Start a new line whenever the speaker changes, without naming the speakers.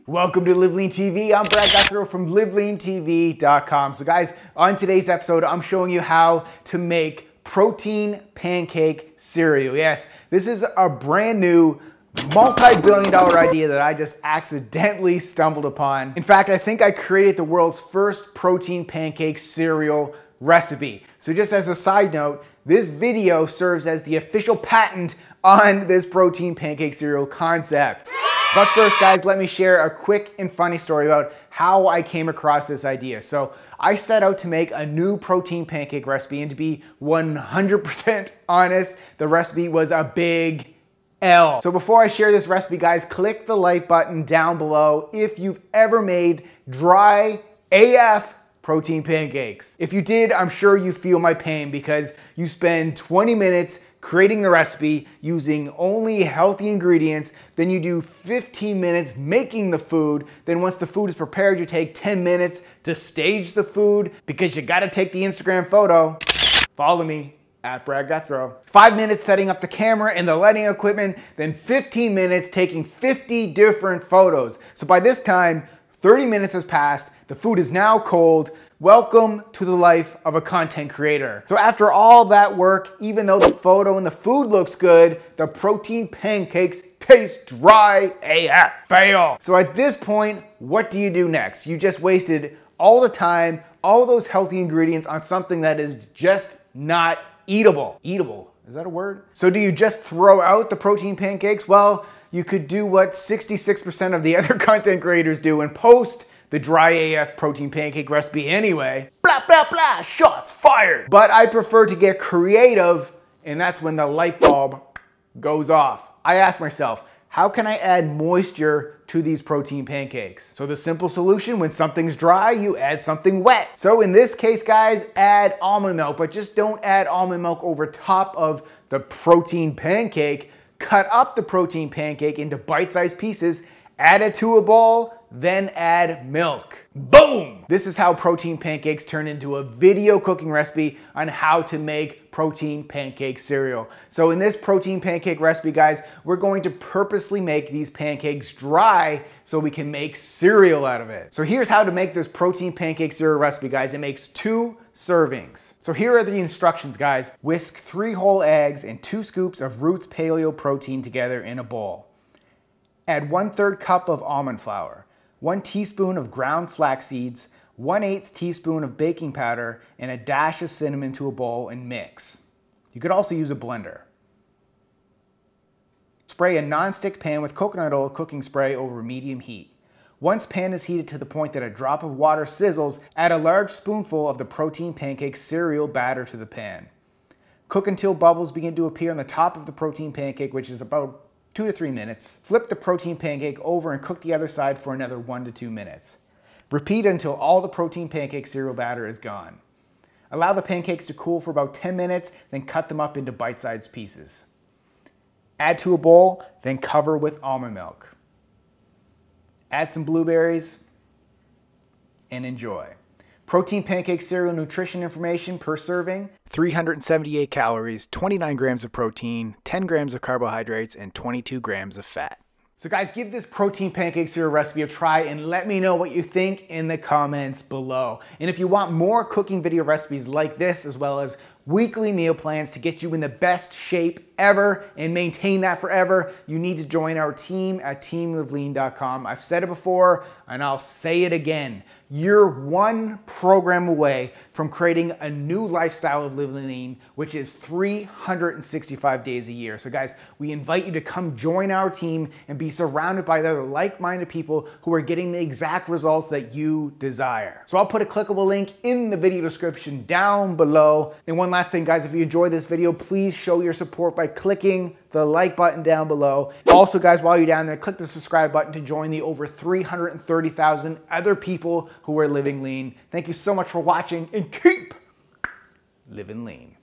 Welcome to LiveLeanTV. I'm Brad Guthrie from LiveLeanTV.com. So guys, on today's episode, I'm showing you how to make protein pancake cereal. Yes, this is a brand new multi-billion-dollar idea that I just accidentally stumbled upon. In fact, I think I created the world's first protein pancake cereal recipe. So just as a side note, this video serves as the official patent on this protein pancake cereal concept. But first, guys, let me share a quick and funny story about how I came across this idea. So I set out to make a new protein pancake recipe, and to be 100% honest, the recipe was a big L. So before I share this recipe, guys, click the like button down below if you've ever made dry AF protein pancakes. If you did, I'm sure you feel my pain because you spend 20 minutes creating the recipe using only healthy ingredients, then you do 15 minutes making the food, then once the food is prepared, you take 10 minutes to stage the food because you gotta take the Instagram photo. Follow me at Brad Guthrie. 5 minutes setting up the camera and the lighting equipment, then 15 minutes taking 50 different photos. So by this time, 30 minutes has passed, the food is now cold. Welcome to the life of a content creator. So after all that work, even though the photo and the food looks good, the protein pancakes taste dry AF. Fail. So at this point, what do you do next? You just wasted all the time, all those healthy ingredients on something that is just not eatable. Eatable, is that a word? So do you just throw out the protein pancakes? Well, you could do what 66% of the other content creators do and post the dry AF protein pancake recipe anyway. Blah, blah, blah, shots fired. But I prefer to get creative, and that's when the light bulb goes off. I asked myself, how can I add moisture to these protein pancakes? So the simple solution, when something's dry, you add something wet. So in this case, guys, add almond milk, but just don't add almond milk over top of the protein pancake. Cut up the protein pancake into bite-sized pieces, add it to a bowl, then add milk. Boom! This is how protein pancakes turn into a video cooking recipe on how to make protein pancake cereal. So in this protein pancake recipe, guys, we're going to purposely make these pancakes dry so we can make cereal out of it. So here's how to make this protein pancake cereal recipe, guys. It makes 2 servings. So here are the instructions, guys. Whisk 3 whole eggs and 2 scoops of Roots Paleo protein together in a bowl. Add 1/3 cup of almond flour, 1 teaspoon of ground flax seeds, 1/8 teaspoon of baking powder, and a dash of cinnamon to a bowl and mix. You could also use a blender. Spray a non-stick pan with coconut oil cooking spray over medium heat. Once pan is heated to the point that a drop of water sizzles, add a large spoonful of the protein pancake cereal batter to the pan. Cook until bubbles begin to appear on the top of the protein pancake, which is about 2 to 3 minutes. Flip the protein pancake over and cook the other side for another 1 to 2 minutes. Repeat until all the protein pancake cereal batter is gone. Allow the pancakes to cool for about 10 minutes, then cut them up into bite-sized pieces. Add to a bowl, then cover with almond milk. Add some blueberries and enjoy. Protein pancake cereal nutrition information per serving: 378 calories, 29 grams of protein, 10 grams of carbohydrates, and 22 grams of fat. So guys, give this protein pancake cereal recipe a try and let me know what you think in the comments below. And if you want more cooking video recipes like this, as well as weekly meal plans to get you in the best shape ever and maintain that forever, you need to join our team at teamlivelean.com. I've said it before and I'll say it again. You're 1 program away from creating a new lifestyle of living lean, which is 365 days a year. So guys, we invite you to come join our team and be surrounded by other like-minded people who are getting the exact results that you desire. So I'll put a clickable link in the video description down below. And one last thing, guys, if you enjoyed this video, please show your support by clicking the like button down below. Also, guys, while you're down there, click the subscribe button to join the over 330,000 other people who are living lean. Thank you so much for watching, and keep living lean.